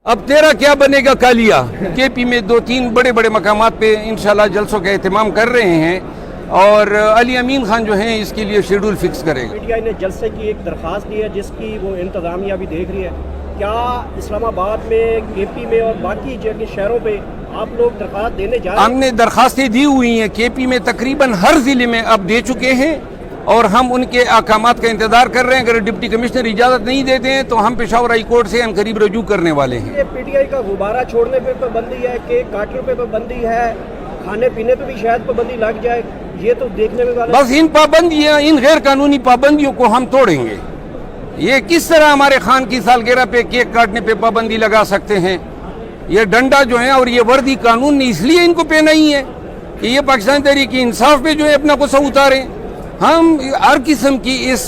اب تیرا کیا بنے گا کالیا کے پی میں 2-3 بڑے بڑے مقامات پہ انشاءاللہ جلسوں کا اہتمام کر رہے ہیں اور علی امین خان جو ہیں اس کے لیے شیڈول فکس کرے گا. پی ٹی آئی نے جلسے کی ایک درخواست دی ہے جس کی وہ انتظامیہ بھی دیکھ رہی ہے. کیا اسلام آباد میں کے پی میں اور باقی شہروں پہ آپ لوگ درخواست دینے جا رہے ہیں؟ ہم نے درخواستیں دی ہوئی ہیں کے پی میں تقریباً ہر ضلع میں اب دے چکے ہیں اور ہم ان کے احکامات کا انتظار کر رہے ہیں. اگر ڈپٹی کمشنر اجازت نہیں دیتے ہیں تو ہم پشاور ہائی کورٹ سے ہم قریب رجوع کرنے والے ہیں. یہ پی ٹی آئی کا غبارہ چھوڑنے پہ پابندی ہے، کیک کاٹنے پہ پابندی ہے، کھانے پینے پہ بھی شاید پابندی لگ جائے، یہ تو دیکھنے میں بس ان پابندیاں، ان غیر قانونی پابندیوں کو ہم توڑیں گے. یہ کس طرح ہمارے خان کی سالگرہ پہ کیک کاٹنے پہ پابندی لگا سکتے ہیں؟ یہ ڈنڈا جو ہے اور یہ وردی قانون نے اس لیے ان کو پہنائی ہے کہ یہ پاکستان تحریک انصاف پہ جو ہے اپنا غصہ اتاریں. ہم ہر قسم کی اس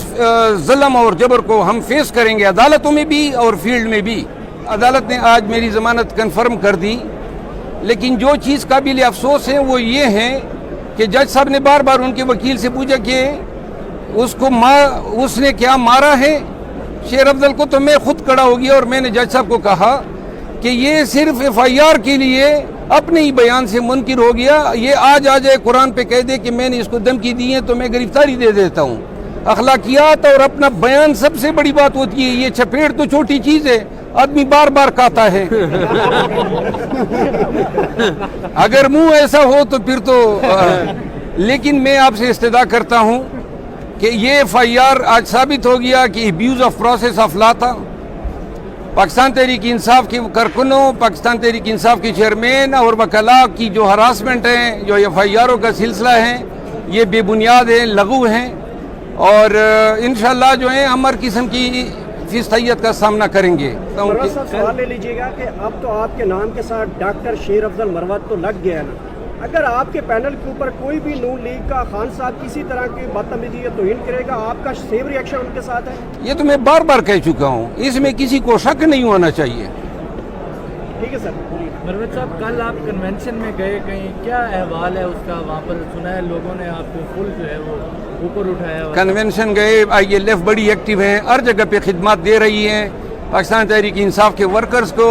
ظلم اور جبر کو ہم فیس کریں گے، عدالتوں میں بھی اور فیلڈ میں بھی. عدالت نے آج میری ضمانت کنفرم کر دی، لیکن جو چیز قابل افسوس ہے وہ یہ ہے کہ جج صاحب نے بار بار ان کے وکیل سے پوچھا کہ اس نے کیا مارا ہے شیر افضل کو. تو میں خود کھڑا ہو گیا اور میں نے جج صاحب کو کہا کہ یہ صرف ایف آئی آر کے لیے اپنے ہی بیان سے منکر ہو گیا. یہ آج آ جائے قرآن پہ کہہ دے کہ میں نے اس کو دھمکی دی ہے تو میں گرفتاری دے دیتا ہوں. اخلاقیات اور اپنا بیان سب سے بڑی بات ہوتی ہے. یہ چپیڑ تو چھوٹی چیز ہے، آدمی بار بار کہتا ہے. اگر منہ ایسا ہو تو پھر تو لیکن میں آپ سے استدعا کرتا ہوں کہ یہ ایف آئی آر آج ثابت ہو گیا کہ abuse of process of law تھا. پاکستان تحریک انصاف کے کارکنوں، پاکستان تحریک انصاف کے چیئرمین اور وکلاء کی جو ہراسمنٹ ہیں، جو ایف آئی آروں کا سلسلہ ہے، یہ بے بنیاد ہیں، لغو ہیں اور انشاءاللہ جو ہے ہم ہر قسم کی فیصدیت کا سامنا کریں گے. مروت صاحب سوال لے لیجیے گا کہ اب تو آپ کے نام کے ساتھ ڈاکٹر شیر افضل مروت تو لگ گیا ہے نا. اگر آپ کے پینل کے اوپر کوئی بھی نون لیگ کا خان صاحب کسی طرح کی بدتمیزی یا توہین کرے گا، آپ کا سیم ری ایکشن ان کے ساتھ ہے؟ یہ تو میں بار بار کہہ چکا ہوں، اس میں کسی کو شک نہیں ہونا چاہیے. ٹھیک ہے سر. مروت صاحب کل آپ کنونشن میں گئے، کہیں کیا احوال ہے اس کا؟ وہاں پر سنا ہے لوگوں نے آپ کو فل جو ہے وہ اوپر اٹھایا. کنونشن گئے، آئی ایل ایف بڑی ایکٹیو ہیں، ہر جگہ پہ خدمات دے رہی ہیں. پاکستان تحریک انصاف کے ورکرز کو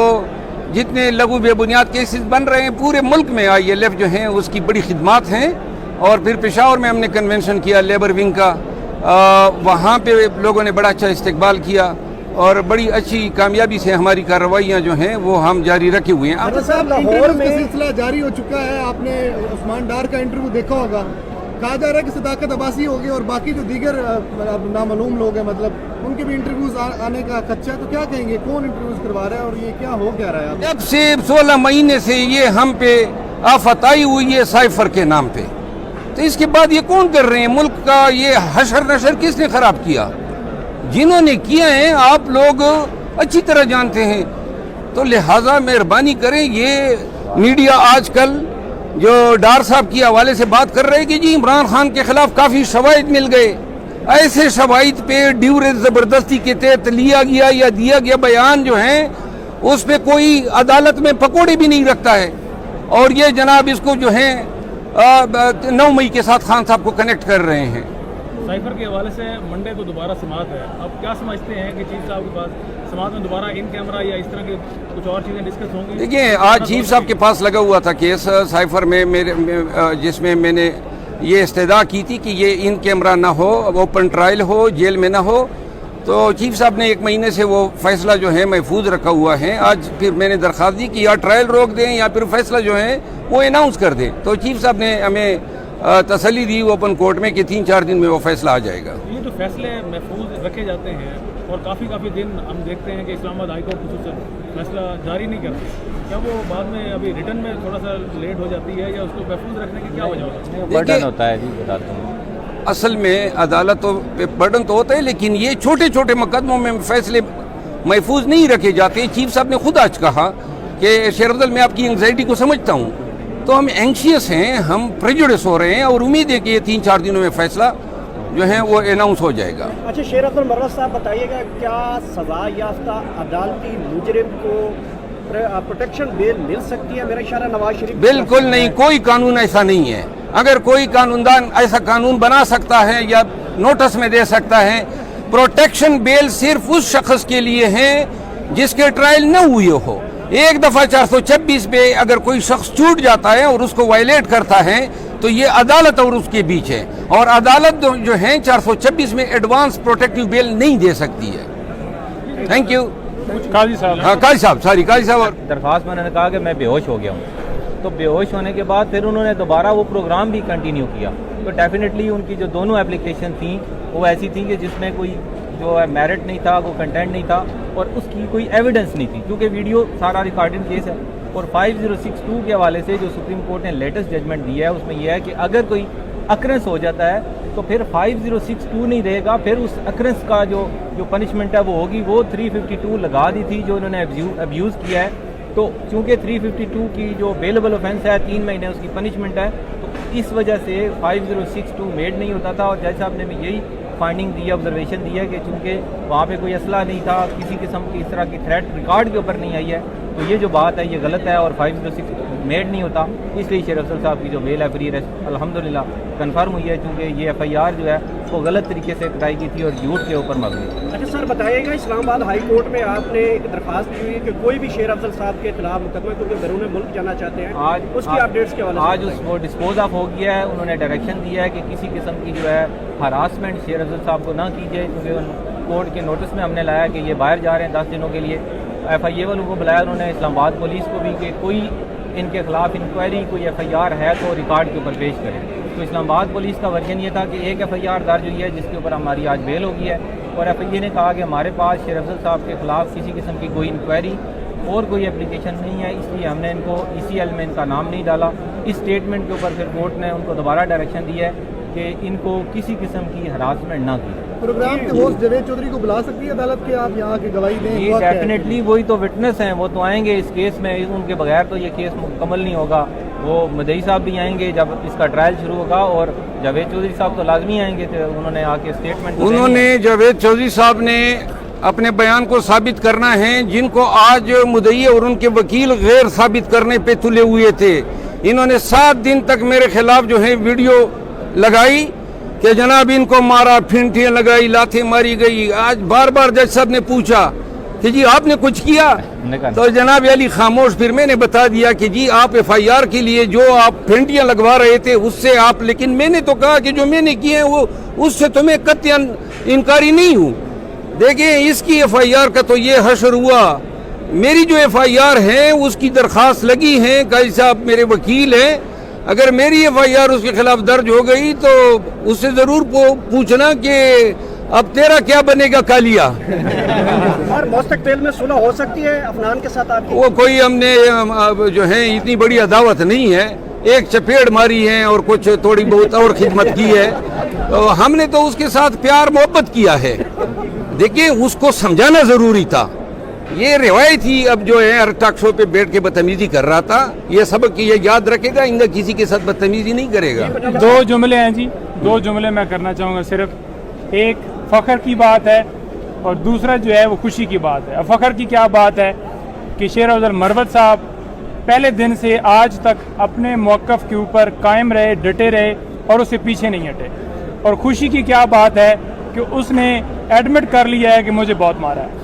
جتنے لغو بے بنیاد کیسز بن رہے ہیں پورے ملک میں آئی ایل ایف جو ہیں اس کی بڑی خدمات ہیں. اور پھر پشاور میں ہم نے کنونشن کیا لیبر ونگ کا، وہاں پہ لوگوں نے بڑا اچھا استقبال کیا اور بڑی اچھی کامیابی سے ہماری کارروائیاں جو ہیں وہ ہم جاری رکھے ہوئے ہیں. لاہور میں سلسلہ جاری ہو چکا ہے. آپ نے عثمان ڈار کا انٹرویو دیکھا ہوگا، کہا جا رہا ہے کہ صداقت عباسی ہوگی اور باقی جو دیگر نامعلوم لوگ ہیں مطلب ان کے بھی انٹرویوز آنے کا خدشہ ہے. تو کیا کہیں گے، کون انٹرویوز کروا رہا ہے اور یہ کیا ہو کیا رہا ہے؟ جب سے 16 مہینے سے یہ ہم پہ آفت آئی ہوئی ہے سائفر کے نام پہ، تو اس کے بعد یہ کون کر رہے ہیں؟ ملک کا یہ حشر نشر کس نے خراب کیا؟ جنہوں نے کیا ہے آپ لوگ اچھی طرح جانتے ہیں. تو لہٰذا مہربانی کریں، یہ میڈیا آج کل جو ڈار صاحب کی حوالے سے بات کر رہے کہ جی عمران خان کے خلاف کافی شواہد مل گئے، ایسے شواہد پہ ڈیورس زبردستی کے تحت لیا گیا یا دیا گیا بیان جو ہے اس پہ کوئی عدالت میں پکوڑے بھی نہیں رکھتا ہے. اور یہ جناب اس کو جو ہے 9 مئی کے ساتھ خان صاحب کو کنیکٹ کر رہے ہیں. سائفر کے حوالے سے منڈے کو دوبارہ سماعت ہے، اب کیا سمجھتے ہیں کہ چیف صاحب کے پاس سماعت میں دوبارہ ان کیمرہ یا اس طرح کی کچھ اور چیزیں ڈسکس ہوں گی؟ دیکھیں آج چیف صاحب کے پاس لگا ہوا تھا کیس سائفر میں جس میں میں نے یہ استدعا کی تھی کہ یہ ان کیمرہ نہ ہو، اوپن ٹرائل ہو، جیل میں نہ ہو. تو چیف صاحب نے 1 مہینے سے وہ فیصلہ جو ہے محفوظ رکھا ہوا ہے. آج پھر میں نے درخواست دی کہ یا ٹرائل روک دیں یا پھر فیصلہ جو ہے وہ اناؤنس کر دیں. تو چیف صاحب نے ہمیں تسلی دی اوپن کورٹ میں کہ 3-4 دن میں وہ فیصلہ آ جائے گا. یہ جو فیصلے محفوظ رکھے جاتے ہیں اور کافی دن ہم دیکھتے ہیں کہ اسلام آباد ہائی کورٹ خصوصاً فیصلہ جاری نہیں کرتی، کیا وہ بعد میں ابھی ریٹرن میں تھوڑا سا لیٹ ہو جاتی ہے یا اس کو محفوظ رکھنے کی کیا وجہ ہوتا ہے؟ اصل میں عدالتوں پہ برڈن تو ہوتا ہے، لیکن یہ چھوٹے چھوٹے مقدموں میں فیصلے محفوظ نہیں رکھے جاتے. چیف صاحب نے خود آج کہا کہ شیر افضل میں آپ کی انگزائٹی کو سمجھتا ہوں، تو ہم اینکشیس ہیں، ہم پریجوڈس ہو رہے ہیں اور امید ہے کہ یہ 3-4 دنوں میں فیصلہ جو ہے وہ اناؤنس ہو جائے گا. اچھا شیر افضل مروت صاحب بتائیے گا، کیا سزا یافتہ عدالتی مجرم کو پروٹیکشن بیل مل سکتی ہے؟ میرا اشارہ نواز شریف. بالکل نہیں، کوئی قانون ایسا نہیں ہے. اگر کوئی قانوندان ایسا قانون بنا سکتا ہے یا نوٹس میں دے سکتا ہے، پروٹیکشن بیل صرف اس شخص کے لیے ہے جس کے ٹرائل نہ ہوئے ہو. ایک دفعہ 426 پہ اگر کوئی شخص چھوٹ جاتا ہے اور اس کو وائلیٹ کرتا ہے تو یہ عدالت اور اس کے بیچ ہے، اور عدالت جو ہے 426 میں ایڈوانس پروٹیکٹیو بیل نہیں دے سکتی ہے۔ تھینک یو قاضی صاحب، ہاں قاضی صاحب، سوری قاضی صاحب۔ اور درخواست میں انہوں نے کہا کہ میں بے ہوش ہو گیا ہوں، تو بے ہوش ہونے کے بعد پھر انہوں نے دوبارہ وہ پروگرام بھی کنٹینیو کیا، تو ڈیفینیٹلی ان کی جو دونوں اپلیکیشن تھیں وہ ایسی تھیں کہ جس میں کوئی جو ہے میرٹ نہیں تھا، وہ کنٹینٹ نہیں تھا، اور اس کی کوئی ایویڈنس نہیں تھی، کیونکہ ویڈیو سارا ریکارڈنگ کیس ہے۔ اور 5062 کے حوالے سے جو سپریم کورٹ نے لیٹسٹ ججمنٹ دی ہے اس میں یہ ہے کہ اگر کوئی اکرنس ہو جاتا ہے تو پھر 5062 نہیں رہے گا، پھر اس اکرنس کا جو پنشمنٹ ہے وہ ہوگی، وہ 352 لگا دی تھی جو انہوں نے ابیوز کیا ہے۔ تو چونکہ 352 کی جو بیلیبل آفینس ہے 3 مہینے اس کی پنشمنٹ ہے، تو اس وجہ سے 5062 میڈ نہیں ہوتا تھا، اور جج صاحب نے بھی یہی فائنڈنگ دی ہے، آبزرویشن دی ہے کہ چونکہ وہاں پہ کوئی اسلحہ نہیں تھا، کسی قسم کی اس طرح کی تھریٹ ریکارڈ کے اوپر نہیں آئی ہے، تو یہ جو بات ہے یہ غلط ہے، اور 506 میڈ نہیں ہوتا، اس لیے شیر افضل صاحب کی جو بیل ہے فری ریسٹ الحمدللہ کنفرم ہوئی ہے، چونکہ یہ ایف آئی آر جو ہے وہ غلط طریقے سے کرائی گئی تھی اور جھوٹ کے اوپر مبنی ہے۔ اچھا سر بتائیے گا، اسلام آباد ہائی کورٹ میں آپ نے ایک درخواست کی ہوئی کہ کوئی بھی شیر افضل صاحب کے خلاف مقدمہ کیونکہ بیرون ملک جانا چاہتے ہیں، اس کی اپڈیٹس کے حوالے سے آج اس کو ڈسپوز آف ہو گیا ہے، انہوں نے ڈائریکشن دیا ہے کہ کسی قسم کی جو ہے ہراسمنٹ شیر افضل صاحب کو نہ کی جائے، کیونکہ کورٹ کے نوٹس میں ہم نے لایا کہ یہ باہر جا رہے ہیں 10 دنوں کے لیے۔ ایف آئی اے والوں کو بلایا انہوں نے، اسلام آباد پولیس کو بھی، کہ کوئی ان کے خلاف انکوائری کوئی ایف آئی آر ہے تو ریکارڈ کے اوپر پیش کریں۔ تو اسلام آباد پولیس کا ورژن یہ تھا کہ ایک ایف آئی آر درج ہوئی ہے جس کے اوپر ہماری آج بیل ہو گئی ہے، اور ایف آئی اے نے کہا کہ ہمارے پاس شیر افضل صاحب کے خلاف کسی قسم کی کوئی انکوائری اور کوئی اپلیکیشن نہیں ہے، اس لیے ہم نے ان کو ای سی ایل میں ان کا نام نہیں ڈالا۔ اس اسٹیٹمنٹ کے اوپر پھر کورٹ نے ان کو دوبارہ ڈائریکشن دی ہے کہ ان کو کسی قسم کی ہراسمنٹ نہ کی۔ پروگرام کے ہوسٹ جاوید چودھری کو بلا سکتی ہے عدالت کے آپ یہاں کی گواہی دیں؟ یہ ڈیفینیٹلی وہی تو وٹنس ہیں، وہ تو آئیں گے اس کیس میں، ان کے بغیر تو یہ کیس مکمل نہیں ہوگا۔ وہ مدعی صاحب بھی آئیں گے جب اس کا ٹرائل شروع ہوگا، اور جاوید چودھری صاحب تو لازمی آئیں گے، تو انہوں نے آ کے اسٹیٹمنٹ انہوں نے جاوید چودھری صاحب نے اپنے بیان کو ثابت کرنا ہے، جن کو آج مدعی اور ان کے وکیل غیر ثابت کرنے پہ تلے ہوئے تھے۔ انہوں نے 7 دن تک میرے خلاف جو ہے ویڈیو لگائی کہ جناب ان کو مارا، پھینٹیاں لگائی، لاتیں ماری گئی۔ آج بار بار جج صاحب نے پوچھا کہ جی آپ نے کچھ کیا، تو جناب علی خاموش۔ پھر میں نے بتا دیا کہ جی آپ ایف آئی آر کے لیے جو آپ پھینٹیاں لگوا رہے تھے اس سے آپ، لیکن میں نے تو کہا کہ جو میں نے کیے ہیں وہ اس سے تو میں قطعاً انکاری نہیں ہوں۔ دیکھیں اس کی ایف آئی آر کا تو یہ حشر ہوا، میری جو ایف آئی آر ہے اس کی درخواست لگی ہے، قاضی صاحب میرے وکیل ہیں، اگر میری ایف آئی آر اس کے خلاف درج ہو گئی تو اس سے ضرور پوچھنا کہ اب تیرا کیا بنے گا کالیا۔ اور مستقبل میں صلح ہو سکتی ہے افنان کے ساتھ آپ کی؟ وہ کوئی ہم نے جو ہے اتنی بڑی عداوت نہیں ہے، ایک چپیڑ ماری ہے اور کچھ تھوڑی بہت اور خدمت کی ہے، ہم نے تو اس کے ساتھ پیار محبت کیا ہے۔ دیکھیں اس کو سمجھانا ضروری تھا، یہ روایت ہی اب جو ہے ہر ٹاک شو پہ بیٹھ کے بدتمیزی کر رہا تھا، یہ سبق یہ یاد رکھے گا، آئندہ کسی کے ساتھ بدتمیزی نہیں کرے گا۔ 2 جملے ہیں جی، 2 جملے میں کرنا چاہوں گا صرف۔ ایک فخر کی بات ہے اور دوسرا جو ہے وہ خوشی کی بات ہے۔ فخر کی کیا بات ہے کہ شیر افضل مروت صاحب پہلے دن سے آج تک اپنے موقف کے اوپر قائم رہے، ڈٹے رہے اور اس سے پیچھے نہیں ہٹے۔ اور خوشی کی کیا بات ہے کہ اس نے ایڈمٹ کر لیا ہے کہ مجھے بہت مارا ہے۔